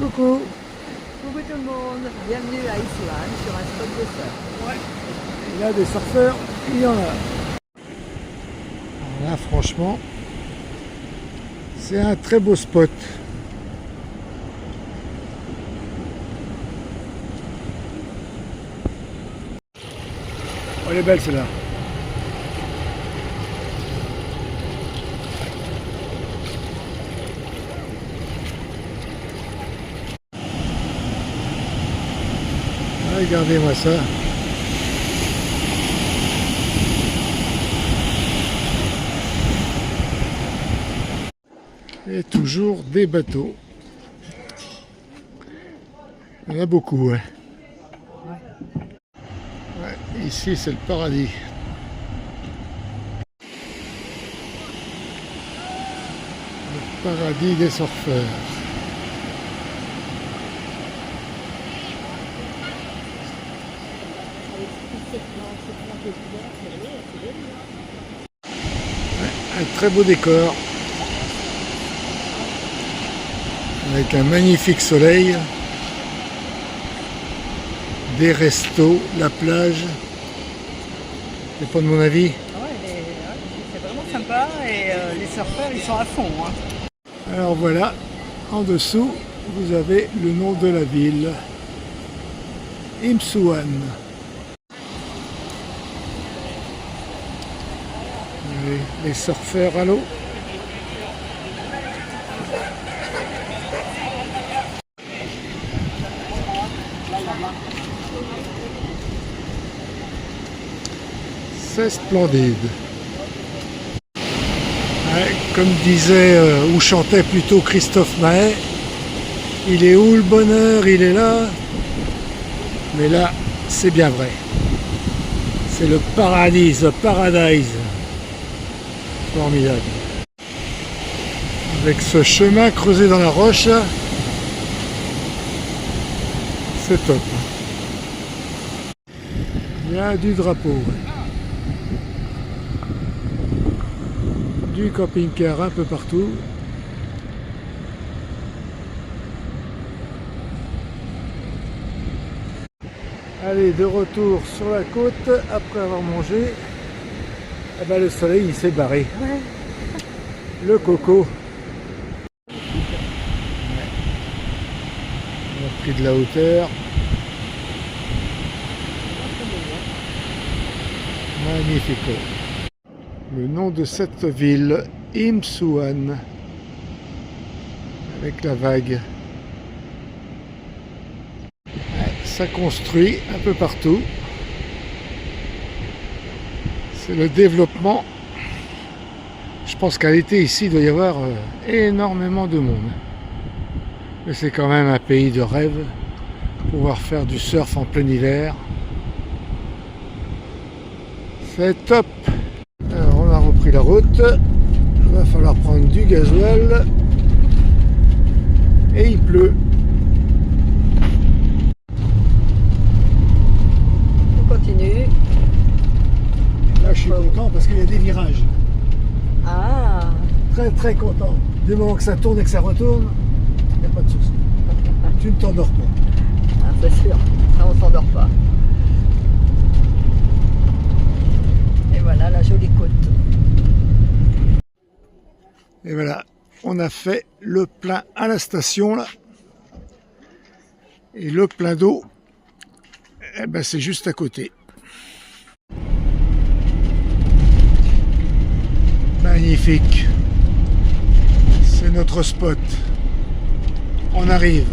Coucou. Coucou tout le monde, bienvenue à Islande sur un spot de surf. Ouais. Il y a des surfeurs, il y en a. Alors là, franchement, c'est un très beau spot. Oh, elle est belle celle-là. Regardez-moi ça. Et toujours des bateaux. Il y en a beaucoup, ouais. Ouais, ici, c'est le paradis. Le paradis des surfeurs. Ouais, un très beau décor. Avec un magnifique soleil. Des restos, la plage. C'est pas de mon avis. Ouais, c'est vraiment sympa et les surfeurs ils sont à fond. Hein. Alors voilà, en dessous, vous avez le nom de la ville. Imsuan. Les surfeurs à l'eau. C'est splendide. Ouais, comme disait ou chantait plutôt Christophe Maé, il est où le bonheur? Il est là. Mais là, c'est bien vrai. C'est le paradis, le paradise. Formidable. Avec ce chemin creusé dans la roche, c'est top. Il y a du drapeau. Du camping-car un peu partout. Allez, de retour sur la côte après avoir mangé. Eh ben, le soleil il s'est barré. Ouais. Le coco. Ouais. On a pris de la hauteur. Magnifique. Le nom de cette ville, Imsuan, avec la vague. Ouais, ça construit un peu partout. C'est le développement. Je pense qu'à l'été ici, il doit y avoir énormément de monde. Mais c'est quand même un pays de rêve. Pouvoir faire du surf en plein hiver. C'est top. Alors on a repris la route. Il va falloir prendre du gasoil. Et il pleut. On continue. Là je suis content parce qu'il y a des virages. Ah, Très très content. Du moment que ça tourne et que ça retourne, il n'y a pas de souci. Tu ne t'endors pas. ah c'est sûr, ça on s'endort pas. Et voilà la jolie côte. Et voilà, on a fait le plein à la station là. Et le plein d'eau, eh ben, c'est juste à côté. Magnifique. C'est notre spot. On arrive.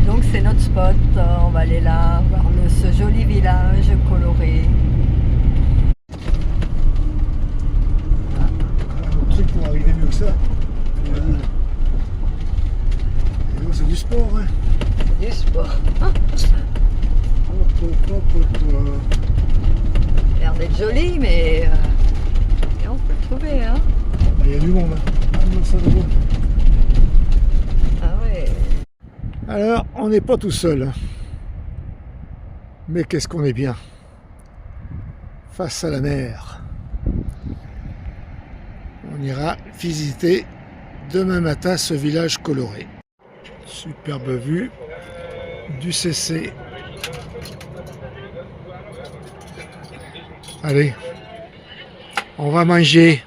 Donc c'est notre spot, on va aller là, voir ce joli village coloré. Le truc pour arriver mieux que ça. Et donc c'est du sport, hein. C'est du sport. L'air d'être joli, mais et on peut le trouver, hein. Il y a du monde, hein. Ah ouais. Alors, on n'est pas tout seul. Mais qu'est-ce qu'on est bien. Face à la mer. On ira visiter demain matin ce village coloré. Superbe vue du CC. Allez, on va manger.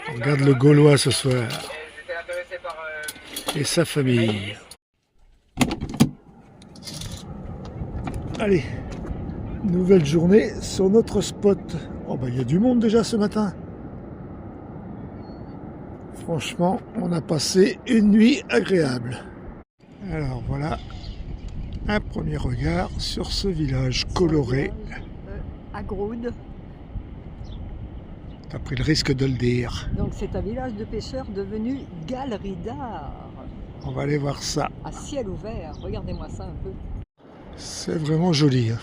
On regarde le Gaulois ce soir et sa famille. Allez, nouvelle journée sur notre spot. Oh bah il y a du monde déjà ce matin. Franchement, on a passé une nuit agréable. Alors voilà un premier regard sur ce village coloré. À Groude. T'as pris le risque de le dire. Donc c'est un village de pêcheurs devenu galerie d'art. On va aller voir ça. À ciel ouvert, regardez-moi ça un peu. C'est vraiment joli. Hein.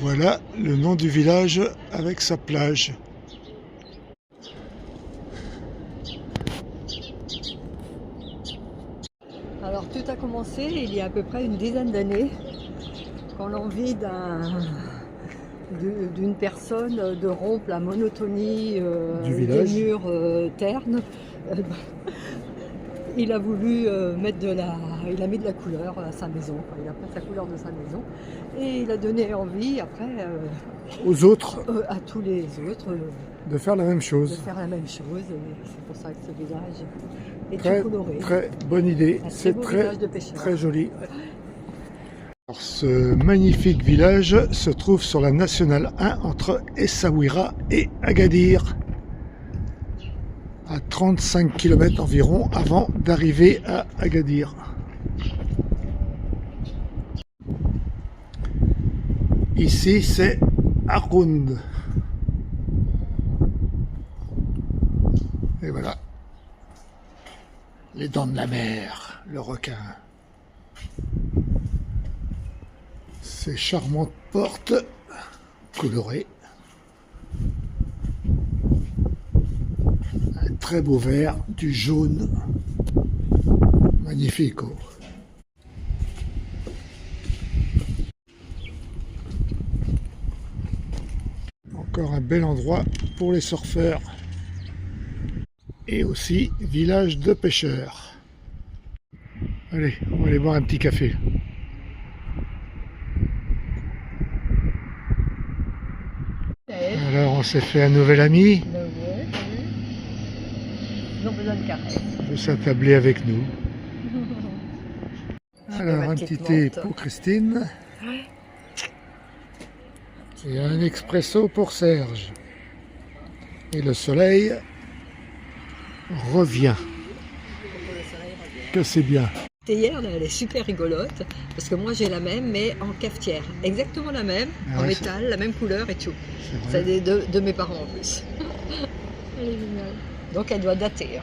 Voilà le nom du village avec sa plage. Alors tout a commencé il y a à peu près une dizaine d'années, quand l'envie d'une personne de rompre la monotonie des murs ternes, il a voulu mettre il a mis de la couleur à sa maison, il a peint sa couleur de sa maison et il a donné envie après aux autres, à tous les autres, de faire la même chose. C'est pour ça que ce village est Très, tout coloré. très bonne idée, c'est très joli. Alors, ce magnifique village se trouve sur la nationale 1 entre Essaouira et Agadir, à 35 km environ avant d'arriver à Agadir. Ici c'est Haroun. Et voilà, les dents de la mer, le requin. Ces charmantes portes colorées. Un très beau vert, du jaune. Magnifique. Oh. Encore un bel endroit pour les surfeurs. Et aussi village de pêcheurs. Allez, on va aller boire un petit café. Alors on s'est fait un nouvel ami. Ils ont besoin de caresse. De s'attabler avec nous. Alors un petit thé pour Christine. Et un expresso pour Serge. Et le soleil revient. Que c'est bien. Hier, là, elle est super rigolote, parce que moi j'ai la même, mais en cafetière. Exactement la même, en métal, la même couleur et tout. C'est de mes parents en plus. Elle est géniale. Donc elle doit dater, hein.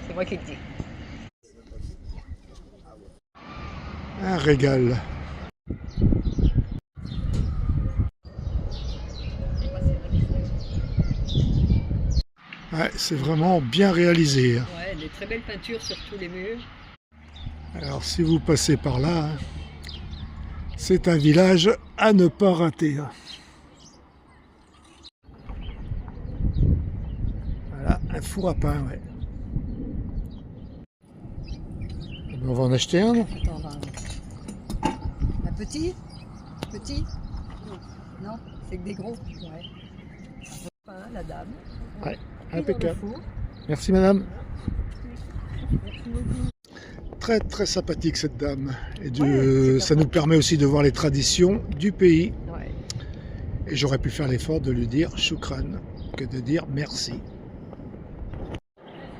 C'est moi qui le dis. Un régal. Ouais, c'est vraiment bien réalisé. Hein. Ouais, des très belles peintures sur tous les murs. Alors si vous passez par là, hein, c'est un village à ne pas rater. Hein. Voilà, un four à pain, ouais. On va en acheter un, non? Attends, un petit? Petit? Non, c'est que des gros. Ouais. Un pain, la dame. Ouais, impeccable. Merci madame. Merci beaucoup. Très très sympathique cette dame. Et ça nous permet aussi de voir les traditions du pays. Ouais. Et j'aurais pu faire l'effort de lui dire shukran que de dire merci.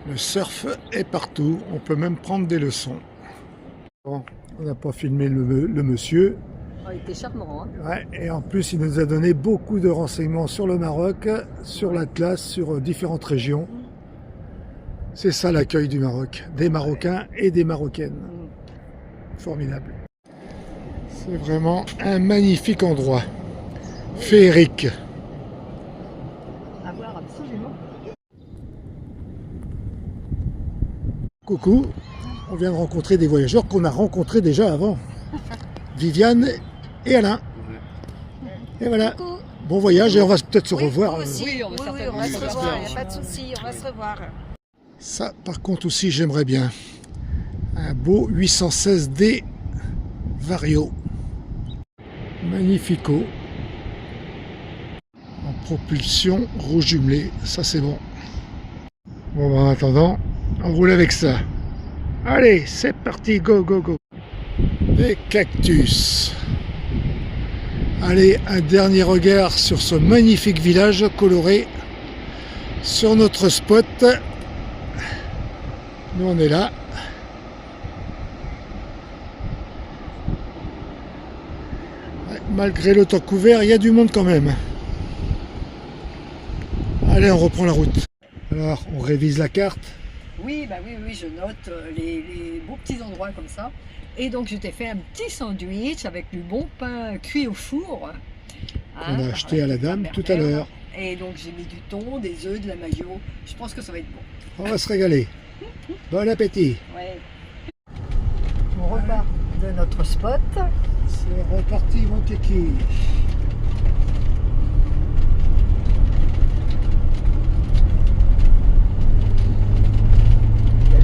Le surf est partout, on peut même prendre des leçons. Bon, on n'a pas filmé le monsieur. Oh, il était charmant. Hein. Ouais, et en plus il nous a donné beaucoup de renseignements sur le Maroc, sur l'Atlas, sur différentes régions. C'est ça l'accueil du Maroc, des Marocains et des Marocaines. Formidable. C'est vraiment un magnifique endroit, féerique. À voir absolument. Coucou, on vient de rencontrer des voyageurs qu'on a rencontrés déjà avant. Viviane et Alain. Et voilà. Coucou. bon voyage et on va peut-être se revoir. Oui, on va certainement se revoir, il n'y a pas de souci, on va se revoir. Ça, par contre aussi, j'aimerais bien. Un beau 816D Vario. Magnifico. En propulsion rouge jumelé. Ça, c'est bon. Bon, ben, en attendant, on roule avec ça. Allez, c'est parti, go, go, go. Des cactus. Allez, un dernier regard sur ce magnifique village coloré sur notre spot. Nous, on est là. Ouais, malgré le temps couvert, il y a du monde quand même. Allez, on reprend la route. Alors, on révise la carte. Oui, bah oui, je note les beaux petits endroits comme ça. Et donc, je t'ai fait un petit sandwich avec du bon pain cuit au four. On a acheté à la dame tout à l'heure. Et donc, j'ai mis du thon, des œufs, de la mayo. Je pense que ça va être bon. On va se régaler. Bon appétit. Ouais. On repart de notre spot. C'est reparti, mon kiki.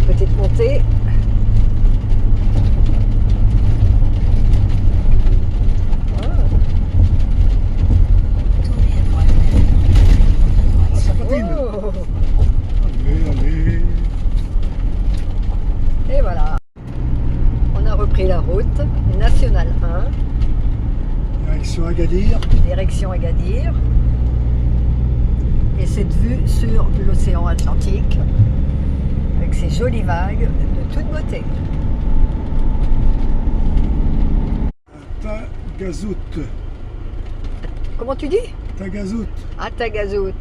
Petite montée. Ça patine. Oh. Allez. Et voilà. On a repris la route nationale 1. Direction Agadir. Direction Agadir. Et cette vue sur l'océan Atlantique. Avec ces jolies vagues de toute beauté. Tagazout. Comment tu dis? Tagazout. À Tagazout.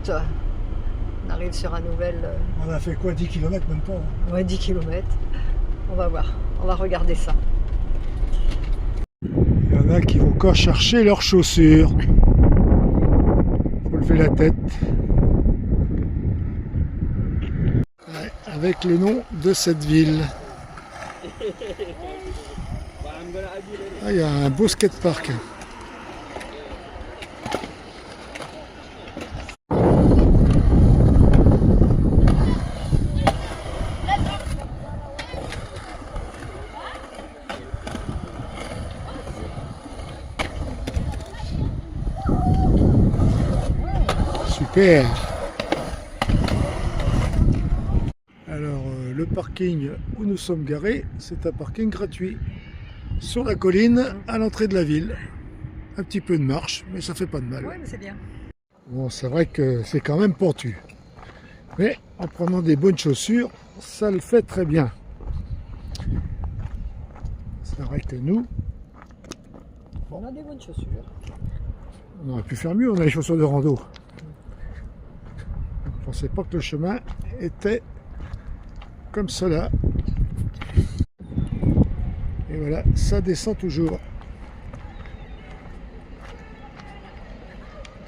On arrive sur un nouvel... On a fait quoi, 10 km même pas hein. Ouais, 10 km. On va voir, on va regarder ça. Il y en a qui vont encore chercher leurs chaussures. Faut lever la tête. Ouais, avec le nom de cette ville. Ah, il y a un beau skatepark. Super. Alors le parking où nous sommes garés, c'est un parking gratuit sur la colline à l'entrée de la ville. Un petit peu de marche, mais ça fait pas de mal. Ouais, mais c'est bien. Bon, c'est vrai que c'est quand même pentu. Mais en prenant des bonnes chaussures, ça le fait très bien. C'est vrai que nous, On a des bonnes chaussures. on aurait pu faire mieux, on a les chaussures de rando. Je ne pensais pas que le chemin était comme cela. Et voilà, ça descend toujours.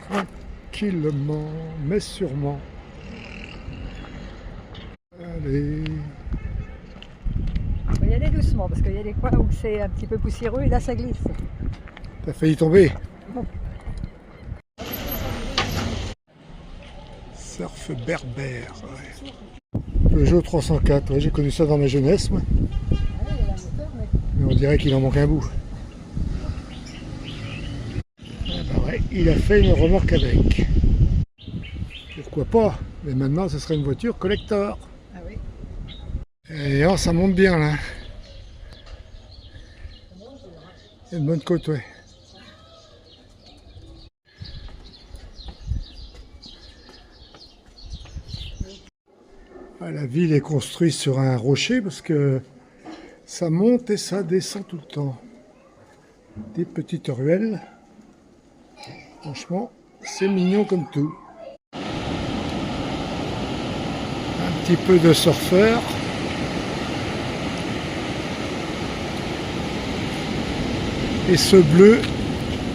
Tranquillement, mais sûrement. Allez. On va y aller doucement parce qu'il y a des coins où c'est un petit peu poussiéreux et là ça glisse. T'as failli tomber. Surf berbère. Ouais. Peugeot 304, ouais, j'ai connu ça dans ma jeunesse. Moi. Mais on dirait qu'il en manque un bout. Ah bah ouais, il a fait une remorque avec. Pourquoi pas? Mais maintenant ce serait une voiture collector. Ah oui. Et oh, ça monte bien là. Il y a une bonne côte, ouais. Ah, la ville est construite sur un rocher parce que ça monte et ça descend tout le temps. Des petites ruelles. Franchement, c'est mignon comme tout. Un petit peu de surfeur. Et ce bleu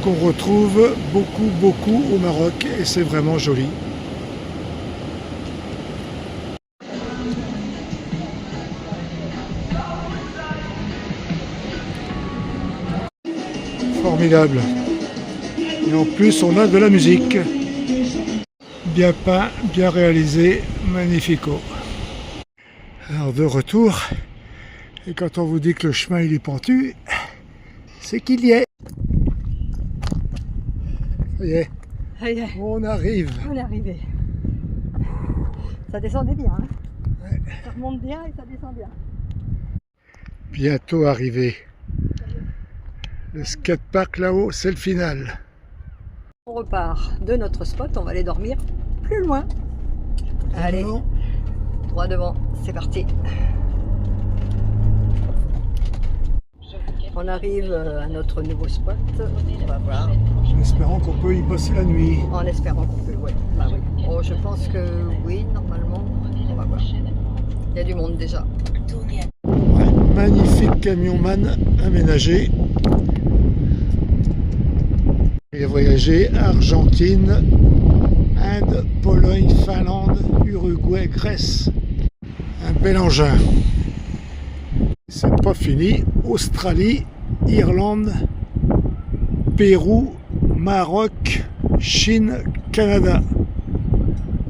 qu'on retrouve beaucoup au Maroc et c'est vraiment joli. Formidable. Et en plus, on a de la musique. Bien peint, bien réalisé, magnifico. Alors de retour, et quand on vous dit que le chemin il est pentu, c'est qu'il y est. Ça y est, on arrive. On est arrivé. Ça descendait bien. Hein, Ouais. ça remonte bien et ça descend bien. Bientôt arrivé. Le skatepark là-haut, c'est le final. On repart de notre spot, on va aller dormir plus loin. Allez, droit devant, c'est parti. On arrive à notre nouveau spot, on va voir. En espérant qu'on peut y passer la nuit. En espérant qu'on peut, ouais. Bah oui. Oh, je pense que oui, normalement, on va voir. Il y a du monde déjà. Ouais, magnifique camion-man aménagé. Il a voyagé Argentine, Inde, Pologne, Finlande, Uruguay, Grèce. Un bel engin. C'est pas fini. Australie, Irlande, Pérou, Maroc, Chine, Canada.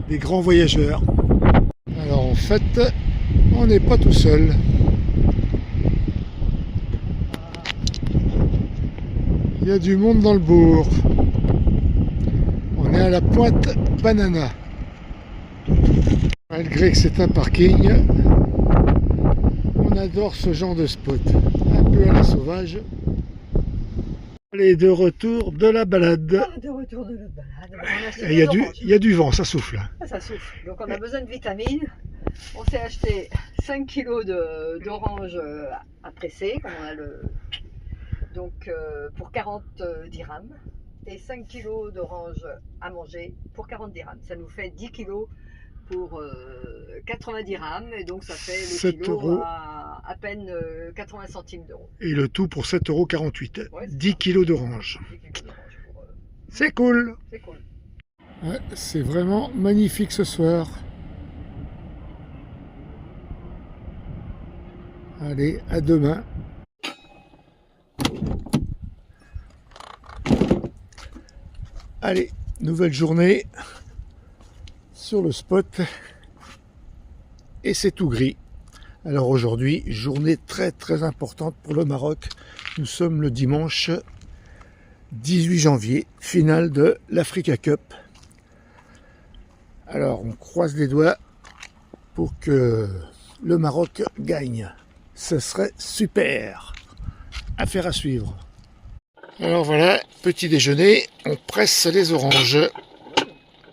Des grands voyageurs. Alors en fait, on n'est pas tout seul. Il y a du monde dans le bourg. On est à la pointe Banana. Malgré que c'est un parking, on adore ce genre de spot. Un peu à la sauvage. Allez, de retour de la balade. De retour de notre balade. Et il y a du vent, ça souffle. Ah, ça souffle. Donc on a besoin de vitamines. On s'est acheté 5 kg d'oranges à presser, comme on a donc pour 40 dirhams, et 5 kg d'oranges à manger pour 40 dirhams. Ça nous fait 10 kg pour 90 dirhams, et donc ça fait le 7 kilo euros. à peine 80 centimes d'euros. Et le tout pour 7,48 €. Ouais, 10 kg d'orange. 10 kg d'oranges pour, C'est cool. c'est cool. Ouais, c'est vraiment magnifique ce soir. Allez, à demain. Allez, nouvelle journée sur le spot. Et c'est tout gris. Alors aujourd'hui, journée très importante pour le Maroc. Nous sommes le dimanche 18 janvier, finale de l'Africa Cup. Alors on croise les doigts pour que le Maroc gagne. Ce serait super. Affaire à suivre. Alors voilà, petit déjeuner, on presse les oranges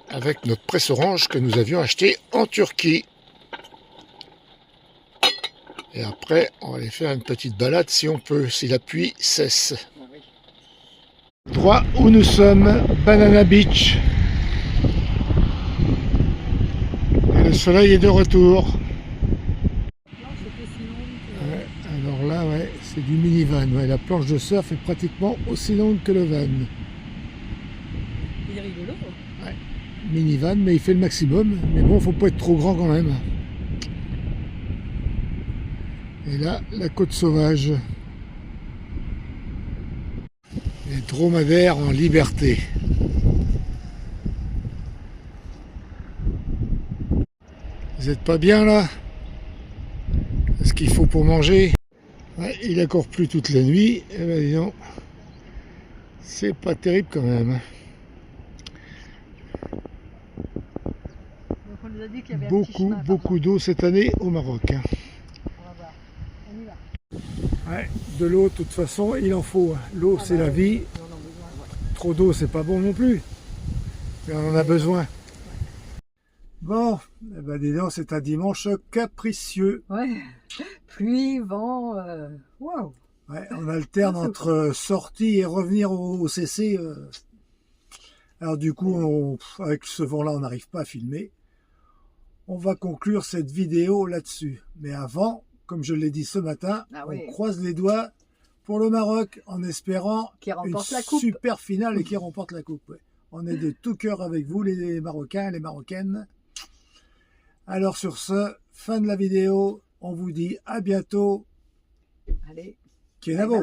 avec notre presse-orange que nous avions acheté en Turquie. Et après, on va aller faire une petite balade si on peut, si la pluie cesse. Droit où nous sommes, Banana Beach. Et le soleil est de retour. Ouais, alors là, ouais, c'est du minivan. Ouais, la planche de surf est pratiquement aussi longue que le van. Il est rigolo. Ouais, minivan, mais il fait le maximum. Mais bon, faut pas être trop grand quand même. Et là, la côte sauvage. Les dromadaires en liberté. Vous n'êtes pas bien là? Ce qu'il faut pour manger? Ouais, il a encore plu toute la nuit. Eh ben dis donc, c'est pas terrible quand même. Donc on nous a dit qu'il y avait un petit chemin, Beaucoup d'eau cette année au Maroc. Hein. On va voir. On y va. Ouais, de l'eau, de toute façon, il en faut. L'eau, c'est la vie. On en a besoin, ouais. Trop d'eau, c'est pas bon non plus. Mais on en a besoin. Bon, eh ben dis donc, c'est un dimanche capricieux. Ouais, pluie, vent, waouh. Ouais, on alterne entre sortie et revenir au CC. Alors du coup, avec ce vent-là, on n'arrive pas à filmer. On va conclure cette vidéo là-dessus. Mais avant, comme je l'ai dit ce matin, on croise les doigts pour le Maroc en espérant une super finale et qui remporte la coupe. Ouais. On est de tout cœur avec vous, les Marocains et les Marocaines. Alors sur ce, fin de la vidéo. On vous dit à bientôt. Allez. Kenavo.